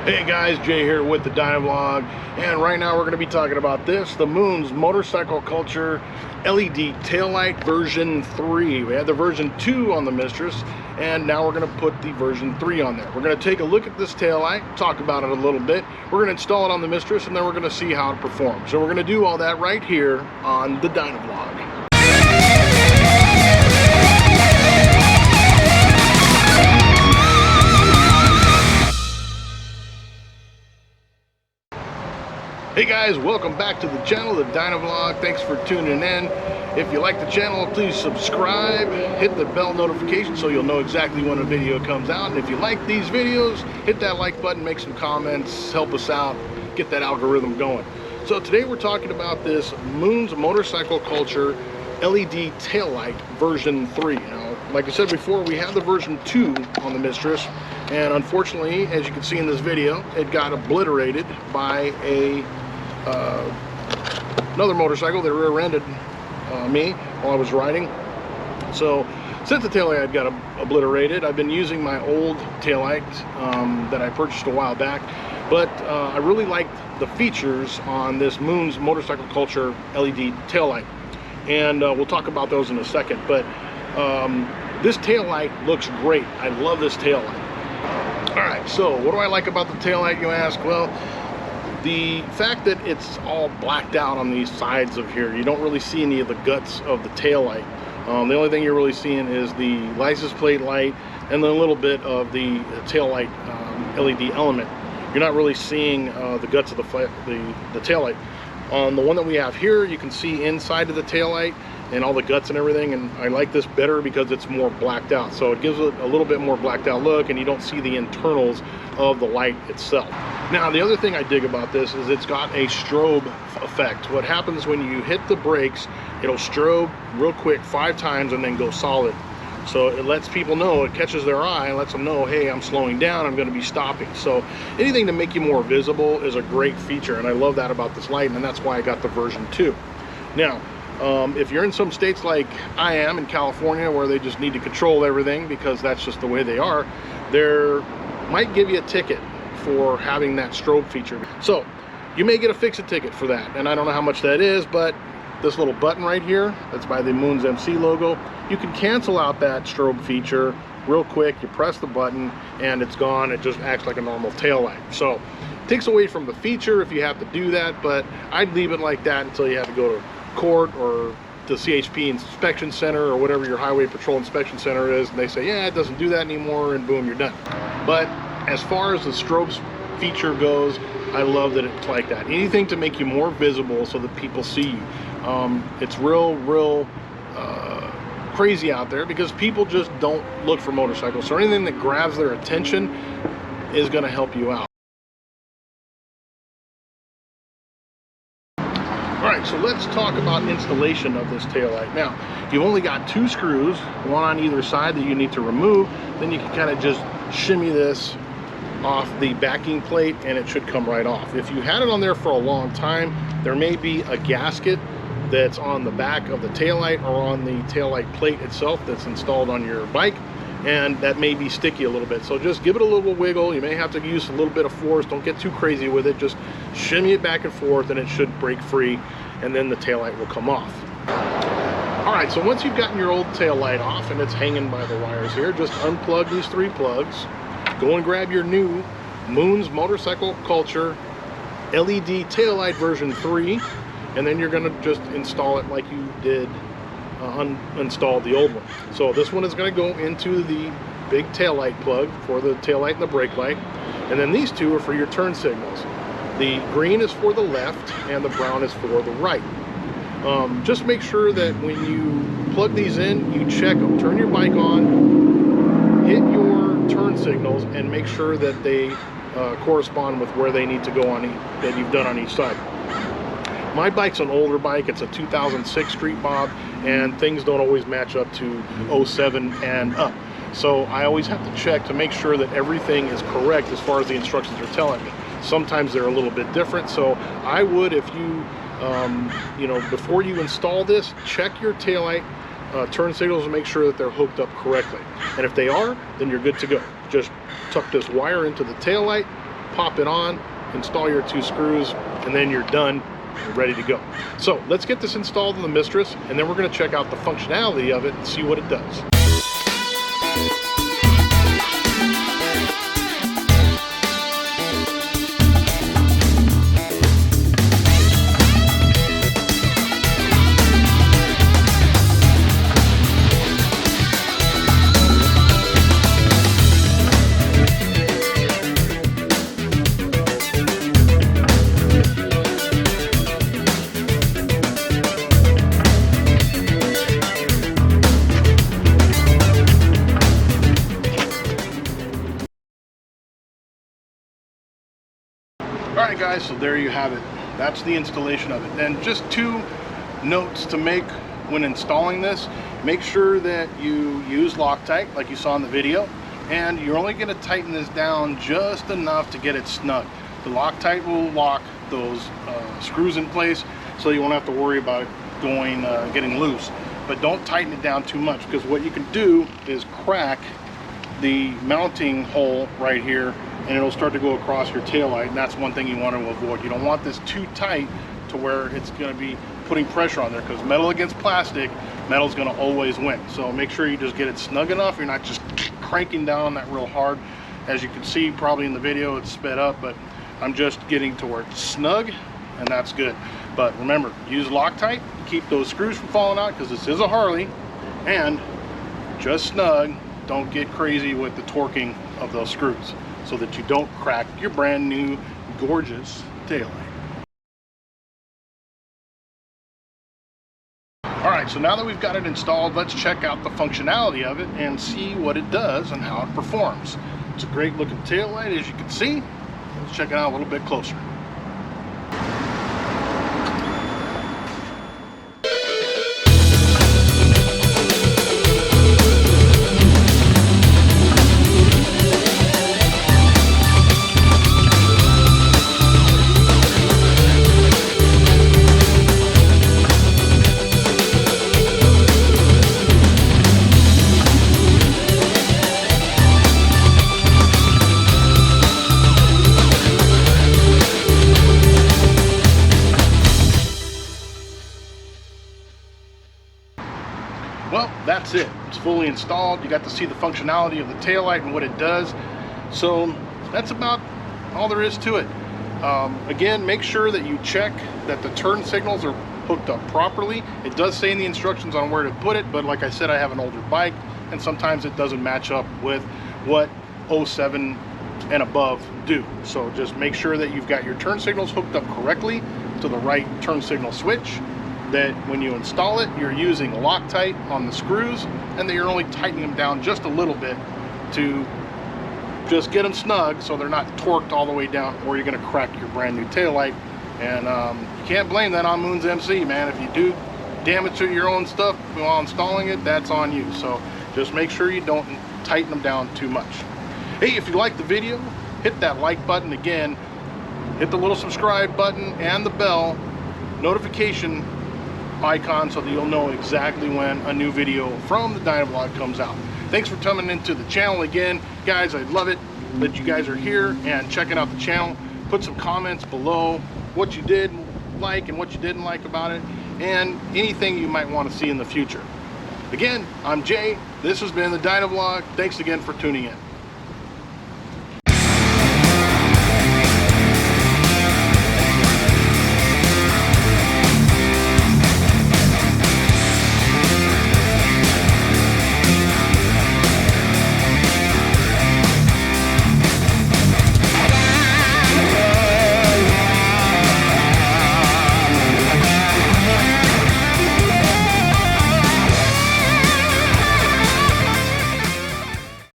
Hey guys, Jay here with the Dyna vlog, and right now we're going to be talking about this, the Moon's Motorcycle Culture LED taillight version 3. We had the version 2 on the Mistress, and now we're going to put the version 3 on there. We're going to take a look at this taillight, talk about it a little bit. We're going to install it on the Mistress, and then we're going to see how it performs. So we're going to do all that right here on the Dyna vlog. Hey guys, welcome back to the channel, the Dyna vlog. Thanks for tuning in. If you like the channel, please subscribe, hit the bell notification so you'll know exactly when a video comes out. And if you like these videos, hit that like button, make some comments, help us out, get that algorithm going. So today we're talking about this Moon's Motorcycle Culture LED taillight version 3. Now, like I said before, we have the version 2 on the Mistress, and unfortunately, as you can see in this video, it got obliterated by another motorcycle that rear-ended me while I was riding. So since the taillight got obliterated, I've been using my old taillight that I purchased a while back, but I really liked the features on this Moon's Motorcycle Culture LED taillight, and we'll talk about those in a second. But this taillight looks great. I love this taillight. Alright, so what do I like about the taillight, you ask? Well, the fact that it's all blacked out on these sides of here, you don't really see any of the guts of the taillight. The only thing you're really seeing is the license plate light and then a little bit of the taillight LED element. You're not really seeing the guts of the taillight. On the one that we have here, you can see inside of the taillight and all the guts and everything, and I like this better because it's more blacked out. So it gives it a little bit more blacked out look, and you don't see the internals of the light itself. Now, the other thing I dig about this is it's got a strobe effect. What happens when you hit the brakes, it'll strobe real quick 5 times and then go solid. So it lets people know, it catches their eye and lets them know, hey, I'm slowing down, I'm going to be stopping. So anything to make you more visible is a great feature, and I love that about this light, and that's why I got the version 2. Now, if you're in some states like I am in California, where they just need to control everything because that's just the way they are, they might give you a ticket for having that strobe feature. So you may get a fix-it ticket for that, and I don't know how much that is, but this little button right here, that's by the Moon's MC logo, you can cancel out that strobe feature real quick. You press the button and it's gone. It just acts like a normal tail light. So it takes away from the feature if you have to do that, but I'd leave it like that until you have to go to court or the CHP inspection center or whatever your highway patrol inspection center is, and they say, yeah, it doesn't do that anymore, and boom, you're done. But as far as the strobe feature goes, I love that it's like that. Anything to make you more visible so that people see you. It's real crazy out there because people just don't look for motorcycles, so anything that grabs their attention is going to help you out. Alright, so let's talk about installation of this taillight. Now, you've only got 2 screws, one on either side that you need to remove. Then you can kind of just shimmy this off the backing plate and it should come right off. If you had it on there for a long time, there may be a gasket that's on the back of the taillight or on the taillight plate itself that's installed on your bike, and that may be sticky a little bit. So just give it a little wiggle. You may have to use a little bit of force. Don't get too crazy with it. Just shimmy it back and forth and it should break free, and then the taillight will come off. All right, so once you've gotten your old taillight off and it's hanging by the wires here, just unplug these 3 plugs. Go and grab your new Moon's Motorcycle Culture LED taillight version 3, and then you're going to just install it like you did uninstall the old one. So this one is going to go into the big taillight plug for the taillight and the brake light, and then these 2 are for your turn signals. The green is for the left and the brown is for the right. Just make sure that when you plug these in, you check them. Turn your bike on, hit your turn signals, and make sure that they correspond with where they need to go on that you've done on each side. My bike's an older bike. It's a 2006 Street Bob, and things don't always match up to 07 and up. So I always have to check to make sure that everything is correct as far as the instructions are telling me. Sometimes they're a little bit different, so I would, if you, before you install this, check your taillight turn signals and make sure that they're hooked up correctly. And if they are, then you're good to go. Just tuck this wire into the taillight, pop it on, install your 2 screws, and then you're done. You're ready to go. So let's get this installed in the Mistress, and then we're going to check out the functionality of it and see what it does. Alright guys, so there you have it. That's the installation of it. And just 2 notes to make when installing this. Make sure that you use Loctite like you saw in the video, and you're only going to tighten this down just enough to get it snug. The Loctite will lock those screws in place, so you won't have to worry about it getting loose. But don't tighten it down too much, because what you can do is crack the mounting hole right here, and it'll start to go across your taillight, and that's one thing you want to avoid. You don't want this too tight to where it's going to be putting pressure on there, because metal against plastic, metal's going to always win. So make sure you just get it snug enough. You're not just cranking down on that real hard. As you can see probably in the video, it's sped up, but I'm just getting to where it's snug, and that's good. But remember, use Loctite to keep those screws from falling out, because this is a Harley, and just snug. Don't get crazy with the torquing of those screws, so that you don't crack your brand new gorgeous taillight. Alright, so now that we've got it installed, let's check out the functionality of it and see what it does and how it performs. It's a great looking taillight, as you can see. Let's check it out a little bit closer. Well, that's it. It's fully installed. You got to see the functionality of the taillight and what it does. So that's about all there is to it. Again, make sure that you check that the turn signals are hooked up properly. It does say in the instructions on where to put it, but like I said, I have an older bike, and sometimes it doesn't match up with what 07 and above do. So just make sure that you've got your turn signals hooked up correctly to the right turn signal switch, that when you install it, you're using Loctite on the screws, and that you're only tightening them down just a little bit to just get them snug, so they're not torqued all the way down, or you're going to crack your brand new taillight. And you can't blame that on Moon's MC, man. If you do damage to your own stuff while installing it, that's on you. So just make sure you don't tighten them down too much. Hey, if you liked the video, hit that like button. Again, hit the little subscribe button and the bell notification icon, so that you'll know exactly when a new video from the Dyna vlog comes out. Thanks for coming into the channel again, guys. I love it that you guys are here and checking out the channel. Put some comments below what you did like and what you didn't like about it, and anything you might want to see in the future. Again, I'm Jay. This has been the Dyna vlog. Thanks again for tuning in.